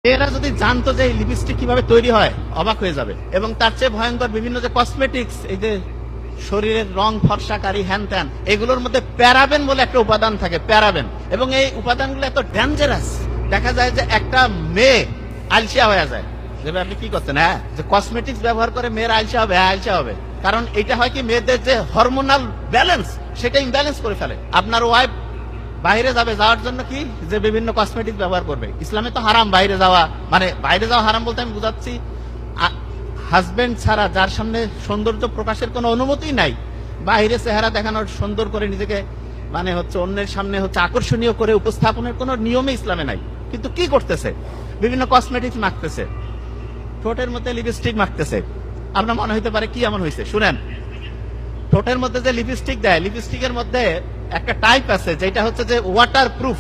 এরা যদি জানতো যে এই লিপস্টিক কিভাবে তৈরি হয় অবাক হয়ে যাবে। এবং তার চেয়ে ভয়ঙ্কর বিভিন্ন যে কসমেটিক্স, এই যে শরীরের রং ফর্সাকারী হ্যান ত্যান, এগুলোর মধ্যে প্যারাবেন বলে একটা উপাদান থাকে, প্যারাবেন। এবং এই উপাদানগুলো এত ডেঞ্জারাস, দেখা যায় যে একটা মেয়ে আলসিয়া হয়ে যায়। যেভাবে আপনি কি করছেন, হ্যাঁ, যে কসমেটিক্স ব্যবহার করে মেয়ের আলসিয়া হবে, হ্যাঁ আলসিয়া হবে। কারণ এটা হয় কি, মেয়েদের যে হরমোনাল ব্যালেন্স সেটা ইমব্যালেন্স করে ফেলে। আপনার ওয়াইফ বাইরে যাবে, যাওয়ার জন্য কি যে বিভিন্ন কসমেটিক ব্যবহার করবে। ইসলামে তো হারাম বাইরে যাওয়া, মানে বাইরে যাওয়া হারাম বলতে আমি বুঝাচ্ছি হাজবেন্ড ছাড়া যার সামনে সৌন্দর্য প্রকাশের কোনো অনুমতি নাই, বাইরে চেহারা দেখানোর, সুন্দর করে নিজেকে মানে অন্যের সামনে আকর্ষণীয় করে উপস্থাপনের কোনো নিয়মে ইসলামে নাই। কিন্তু কি করতেছে, বিভিন্ন কসমেটিক্স মাখতেছে, ঠোঁটের মধ্যে লিপস্টিক মাখতেছে। আপনার মনে হইতে পারে কি এমন হয়েছে, শুনেন। ঠোঁটের মধ্যে যে লিপস্টিক দেয়, লিপস্টিকের মধ্যে একটা টাইপ আছে যেটা হচ্ছে যে ওয়াটার প্রুফ,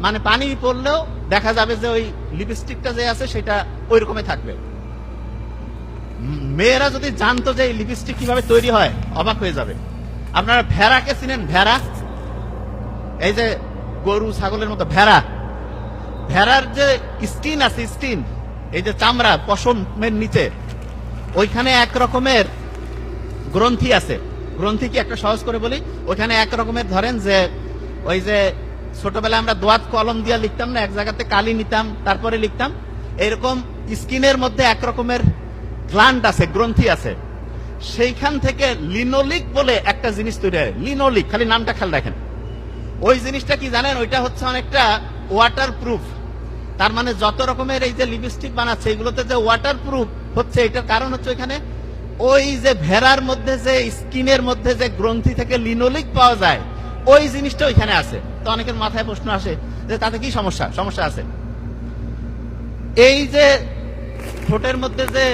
মানে পানি পড়লেও দেখা যাবে যে ওই লিপস্টিকটা যে আছে সেটা ওই রকমই থাকবে। মেয়েরা যদি জানতো যে এই লিপস্টিক কিভাবে তৈরি হয় অবাক হয়ে যাবে। আপনারা ভেড়াকে চিনেন? ভেড়া, এই যে গরু ছাগলের মতো ভেড়া, ভেড়ার যে স্কিন আছে, স্কিন, এই যে চামড়া পশমের নিচে, ওইখানে এক রকমের গ্রন্থি আছে। গ্রন্থি কি একটা সহজ করে বলি, ওইখানে এক রকমের, ধরেন যে ওই যে ছোটবেলায় আমরা দোয়াত কলম দিয়ে লিখতাম না, এক জায়গাতে কালি নিতাম তারপরে লিখতাম, এরকম স্কিনের মধ্যে এক রকমের গ্ল্যান্ড আছে, গ্রন্থি আছে। সেইখান থেকে লিনোলিক বলে একটা জিনিস তৈরি হয়। লিনোলিক, খালি নামটা খেয়াল রাখেন। ওই জিনিসটা কি জানেন, ওইটা হচ্ছে অনেকটা ওয়াটার প্রুফ। তার মানে যত রকমের এই যে লিপস্টিক বানাচ্ছে এগুলোতে যে ওয়াটার প্রুফ হচ্ছে, এটার কারণ হচ্ছে ওইখানে ওই যে ভেড়ার মধ্যে যে স্কিনের মধ্যে যে গ্রন্থি থেকে লিনোলিক পাওয়া যায়, ওই জিনিসটা ওইখানে আছে। তো অনেকের মাথায় প্রশ্ন আসে যে তাতে কি সমস্যা? সমস্যা আছে। এই যে ঠোঁটের মধ্যে যে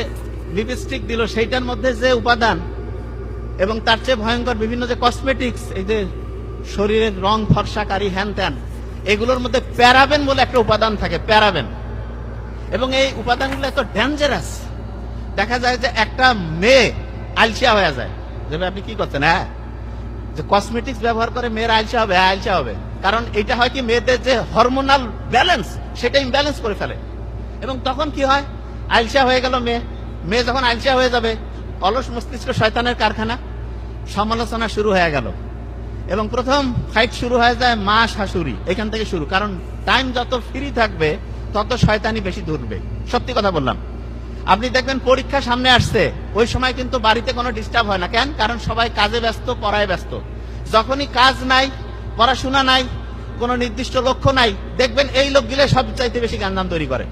লিপস্টিক দিল সেইটার মধ্যে যে উপাদান, এবং তার চেয়ে ভয়ঙ্কর বিভিন্ন যে কসমেটিক্স, এই যে শরীরের রং ফর্সাকারী হ্যান ত্যান, এগুলোর মধ্যে প্যারাবেন বলে একটা উপাদান থাকে, প্যারাবেন। এবং এই উপাদানগুলো এত ডেঞ্জারাস, দেখা যায় যে একটা মেয়ে আলসিয়া হয়ে যায়। যেভাবে আপনি কি করছেন, হ্যাঁ, যে কসমেটিক্স ব্যবহার করে মেয়ের আলসিয়া হবে, হ্যাঁ আলসিয়া হবে। কারণ এটা হয় কি, মেয়েদের যে হরমোনাল ব্যালেন্স সেটা ইমব্যালেন্স করে ফেলে। এবং তখন কি হয়, আলসিয়া হয়ে গেল মেয়ে। মেয়ে যখন আলসিয়া হয়ে যাবে, অলস মস্তিষ্ক শয়তানের কারখানা, সমালোচনা শুরু হয়ে গেল। এবং প্রথম ফাইট শুরু হয়ে যায় মা শাশুড়ি, এখান থেকে শুরু। কারণ টাইম যত ফ্রি থাকবে তত শয়তানি বেশি ধরবে। সত্যি কথা বললাম। আপনি দেখবেন পরীক্ষা সামনে আসছে, ওই সময় কিন্তু বাড়িতে কোনো ডিস্টার্ব হয় না। কেন? কারণ সবাই কাজে ব্যস্ত, পড়ায় ব্যস্ত। যখনই কাজ নাই, পড়াশোনা নাই, কোনো নির্দিষ্ট লক্ষ্য নাই, দেখবেন এই লোকগুলো সবচাইতে বেশি গ্যাঞ্জাম তৈরি করে।